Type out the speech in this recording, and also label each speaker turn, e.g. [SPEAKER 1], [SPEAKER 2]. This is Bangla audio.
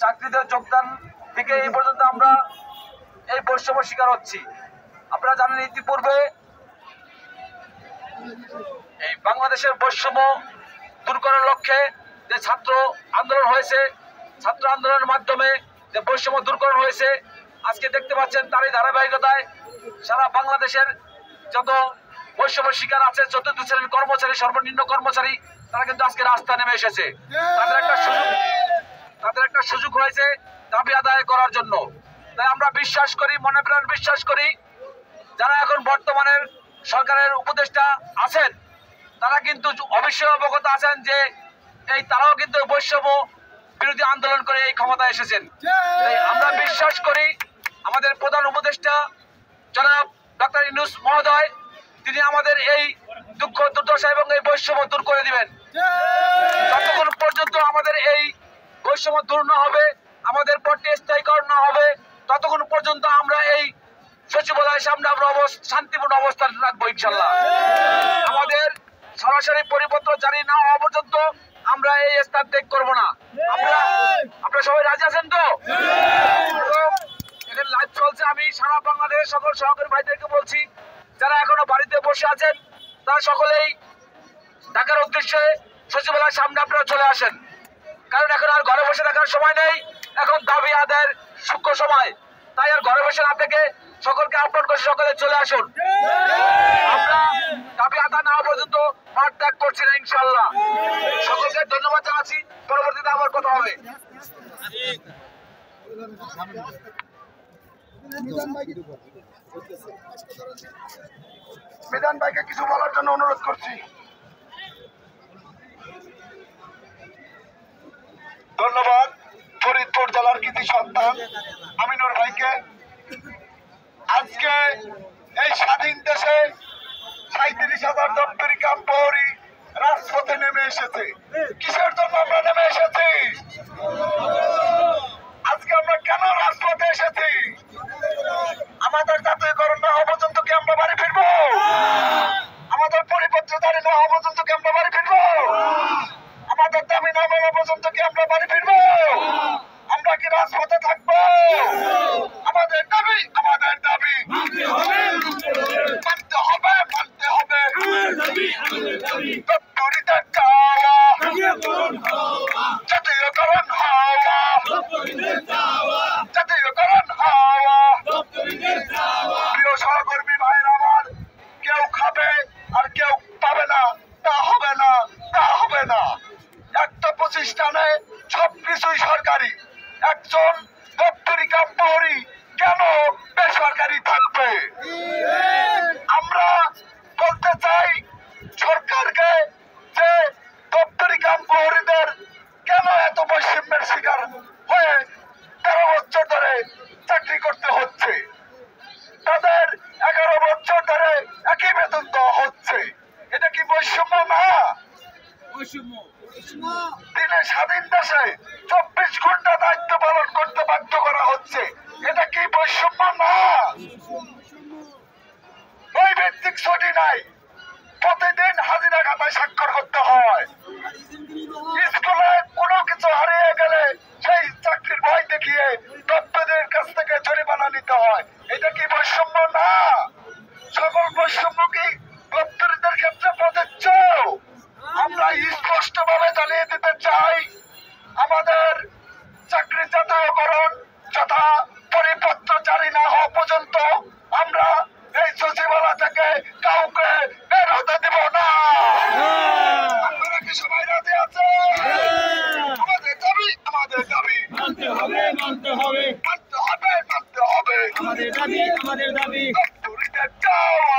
[SPEAKER 1] চাকরিতে যোগদান থেকে এই পর্যন্ত আমরা এই বৈষম্য শিকার হচ্ছি। আপনারা জানেন ইতিপূর্বে এই বাংলাদেশের বৈষম্য দূর করার লক্ষ্যে যে ছাত্র আন্দোলন হয়েছে, ছাত্র আন্দোলনের মাধ্যমে যে বৈষম্য দূরকরণ হয়েছে, আজকে দেখতে পাচ্ছেন তারই ধারাবাহিকতায় সারা বাংলাদেশের যত বৈষম্য শিকার আছে, চতুর্থ শ্রেণীর কর্মচারী, সর্বনিম্ন কর্মচারী, তারা কিন্তু আজকে রাস্তা নেমে এসেছে। তাদের একটা সুযোগ হয়েছে দাবি আদায় করার জন্য। তাই আমরা বিশ্বাস করি, মনে প্রাণ বিশ্বাস করি, যারা এখন বর্তমানের সরকারের উপদেষ্টা আছেন তারা কিন্তু অবশ্যই অবগত আছেন যে তারাও কিন্তু বৈষম্য বিরোধী আন্দোলন করে এই ক্ষমতায় এসেছেন। তাই আমরা বিশ্বাস করি আমাদের প্রধান উপদেষ্টা জনাব ডক্টর ইউনূস মহোদয়, তিনি আমাদের এই দুঃখ দুর্দশা এবং এই বৈষম্য দূর করে দিবেন। যতক্ষণ পর্যন্ত আমাদের এই বৈষম্য দূর না হবে, আমাদের পদটি স্থায়ীকরণ না হবে, ততক্ষণ পর্যন্ত আমরা এই সচিবালয়ের সামনে আমরা শান্তিপূর্ণ অবস্থান রাখবো ইনশাল্লাহ। আমাদের সরাসরি পরিপত্র জারি না হওয়া পর্যন্ত আমরা এই স্থান ত্যাগ করবো না। আপনারা সবাই রাজি আছেন তো? এখানে লাইভ চলছে, আমি সারা বাংলাদেশের সকল সহকারী ভাইদেরকে বলছি, যারা এখনো বাড়িতে বসে আছেন তারা সকলেই ঢাকার উদ্দেশ্যে সচিবালয়ের সামনে আপনারা চলে আসেন। কারণ এখন আর ঘরে বসে থাকার সময় নেই, এখন দাবি আদায়ের সূক্ষ্ম সময়। তাই আর ঘরে বসে না থেকে সকলকে আহ্বান করছি, সকলে চলে আসুন। আমরা দাবি আদায় না হওয়া পর্যন্ত মাঠ ত্যাগ করছি না ইনশাল্লাহ। সকলকে ধন্যবাদ জানাচ্ছি, পরবর্তীতে আবার কথা হবে।
[SPEAKER 2] মিজান ভাইকে কিছু বলার জন্য অনুরোধ করছি। ধন্যবাদ ফরিদপুর জেলার কৃতি সন্তান আমিনুর ভাইকে। আজকে এই স্বাধীন দেশে ৩৭,০০০ দপ্তরি কাম প্রহরী রাজপথে নেমে এসেছে। কিসের জন্য আমরা নেমে এসেছি? আজকে আমরা কেন রাজপথে এসেছি? আমাদের জাতীয়করণ না হওয়া পর্যন্ত কি আমরা বাড়ি ফিরবো? আমাদের পরিপত্র জারি না হওয়া পর্যন্ত কি আমরা বাড়ি ফিরবো? আমাদের দাবি না মানা পর্যন্ত কি আমরা বাড়ি ফিরবো? আমরা কি রাজপথে থাকবো? আমাদের দাবি মানতে হবে। দপ্তরিদের চাওয়া জাতীয়করণ হওয়া, প্রিয় সহকর্মী ভাইয়ের আমার, কেউ খাবে আর কেউ পাবে না, তা হবে না। একটা প্রতিষ্ঠানে সবকিছুই সরকারি, একজন দপ্তরি কাম প্রহরী কেন বেসরকারি থাকবে? আমরা বলতে চাই সরকারকে যে দপ্তরি কাম প্রহরীদের কেন এত বৈষম্যের শিকার হয়ে 13 বছর ধরে চাকরি করতে হচ্ছে, তাদের 11 বছর ধরে একই বেতন দেওয়া হচ্ছে। এটা কি বৈষম্য না? দিনে স্বাধীন দেশে 24 ঘন্টা দায়িত্ব পালন করতে বাধ্য করা হচ্ছে। এটা কি বৈষম্য না? ওই ভিত্তিক ছুটি নাই, প্রতিদিন হাজিরা খাতায় স্বাক্ষর করতে হয়। স্কুলে কোনো কিছু হারিয়ে গেলে সেই চাকরির ভয় দেখিয়ে দপ্তরের কাছ থেকে জরিমানা নিতে হয়। এটা কি বৈষম্য না? সকল বৈষম্য কি দপ্তরিদের ক্ষেত্রে প্রযোজ্য? আমরা স্পষ্ট ভাবে জানিয়ে দিতে চাই, আমাদের চাকরি জাতীয়করণ যথা পরিপত্র জারি না হওয়া পর্যন্ত আমরা এই সচিবালয় থেকে কাউকে বের হতে দেব না। আপনারা কি সবাই রাজি আছেন? আমাদের দাবি মানতে হবে।
[SPEAKER 3] আমাদের দাবি
[SPEAKER 2] দপ্তরিদের চাওয়া